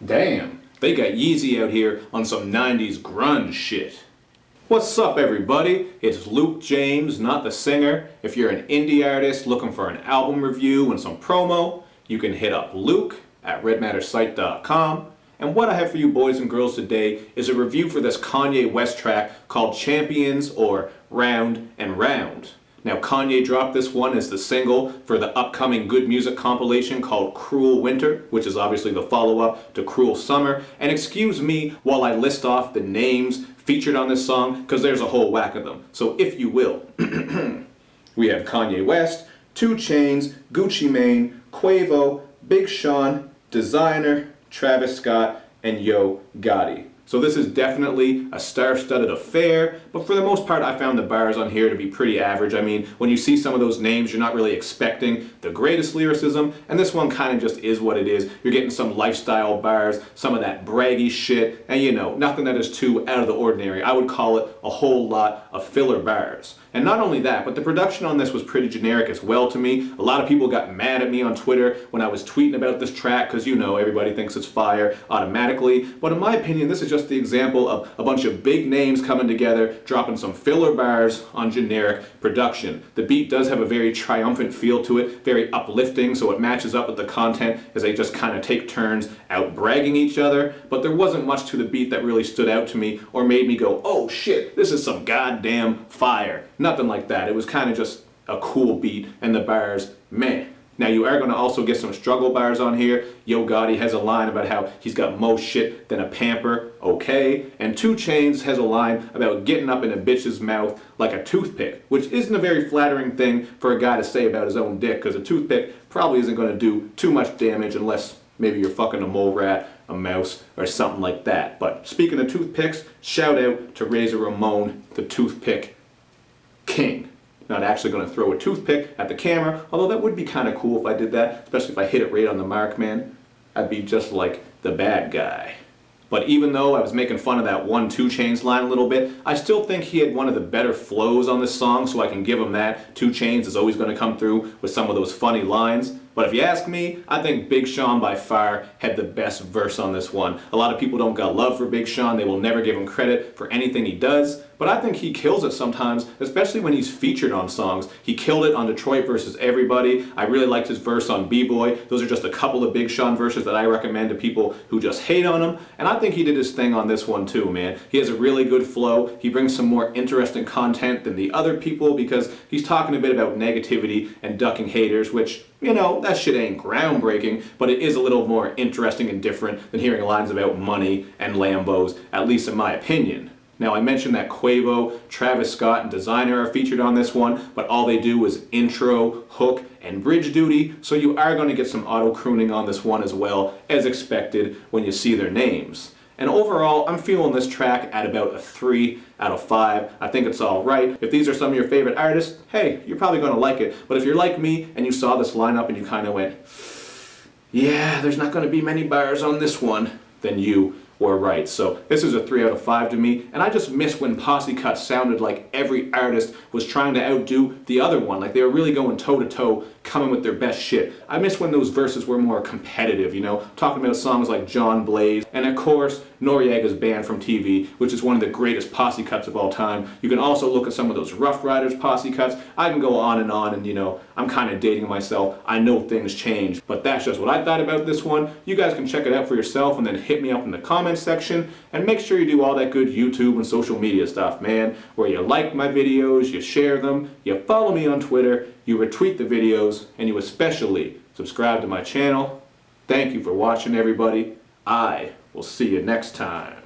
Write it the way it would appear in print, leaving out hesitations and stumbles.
Damn, they got Yeezy out here on some 90s grunge shit. What's up everybody? It's Luke James, not the singer. If you're an indie artist looking for an album review and some promo, you can hit up Luke at redmattersite.com. And what I have for you boys and girls today is a review for this Kanye West track called Champions or Round and Round. Now Kanye dropped this one as the single for the upcoming good music compilation called Cruel Winter, which is obviously the follow-up to Cruel Summer. And excuse me while I list off the names featured on this song, because there's a whole whack of them. So if you will, we have Kanye West, 2 Chainz, Gucci Mane, Quavo, Big Sean, Designer, Travis Scott, and Yo Gotti. So this is definitely a star-studded affair, but for the most part I found the bars on here to be pretty average. I mean, when you see some of those names, you're not really expecting the greatest lyricism, and this one kind of just is what it is. You're getting some lifestyle bars, some of that braggy shit, and you know, nothing that is too out of the ordinary. I would call it a whole lot of filler bars. And not only that, but the production on this was pretty generic as well to me. A lot of people got mad at me on Twitter when I was tweeting about this track, because you know, everybody thinks it's fire automatically. But in my opinion, this is just the example of a bunch of big names coming together, dropping some filler bars on generic production. The beat does have a very triumphant feel to it, very uplifting, so it matches up with the content as they just kind of take turns out bragging each other. But there wasn't much to the beat that really stood out to me or made me go, oh shit, this is some goddamn fire. Nothing like that. It was kind of just a cool beat, and the bars, meh. Now you are going to also get some struggle bars on here. Yo Gotti has a line about how he's got more shit than a pamper, okay? And 2 Chainz has a line about getting up in a bitch's mouth like a toothpick, which isn't a very flattering thing for a guy to say about his own dick, because a toothpick probably isn't going to do too much damage unless maybe you're fucking a mole rat, a mouse, or something like that. But speaking of toothpicks, shout out to Razor Ramon, the toothpick king. Not actually going to throw a toothpick at the camera, although that would be kind of cool if I did that, especially if I hit it right on the mark, man. I'd be just like the bad guy. But even though I was making fun of that 2 Chainz line a little bit, I still think he had one of the better flows on this song, so I can give him that. 2 Chainz is always going to come through with some of those funny lines. But if you ask me, I think Big Sean by far had the best verse on this one. A lot of people don't got love for Big Sean. They will never give him credit for anything he does. But I think he kills it sometimes, especially when he's featured on songs. He killed it on Detroit versus Everybody. I really liked his verse on B-Boy. Those are just a couple of Big Sean verses that I recommend to people who just hate on him. And I think he did his thing on this one too, man. He has a really good flow. He brings some more interesting content than the other people because he's talking a bit about negativity and ducking haters, which, you know, that shit ain't groundbreaking, but it is a little more interesting and different than hearing lines about money and Lambos, at least in my opinion. Now I mentioned that Quavo, Travis Scott, and Designer are featured on this one, but all they do is intro, hook, and bridge duty, so you are going to get some auto-crooning on this one as well, as expected when you see their names. And overall, I'm feeling this track at about a 3 out of 5. I think it's alright. If these are some of your favorite artists, hey, you're probably going to like it. But if you're like me and you saw this lineup and you kind of went, yeah, there's not going to be many bars on this one, then you were right. So this is a 3 out of 5 to me, and I just miss when posse cuts sounded like every artist was trying to outdo the other one, like they were really going toe-to-toe, coming with their best shit. I miss when those verses were more competitive, you know, talking about songs like John Blaze, and of course, Noriega's Banned from TV, which is one of the greatest posse cuts of all time. You can also look at some of those Rough Riders posse cuts. I can go on, and you know, I'm kind of dating myself. I know things change, but that's just what I thought about this one. You guys can check it out for yourself and then hit me up in the comments section, and make sure you do all that good YouTube and social media stuff, man, where you like my videos, you share them, you follow me on Twitter, you retweet the videos, and you especially subscribe to my channel. Thank you for watching, everybody. I will see you next time.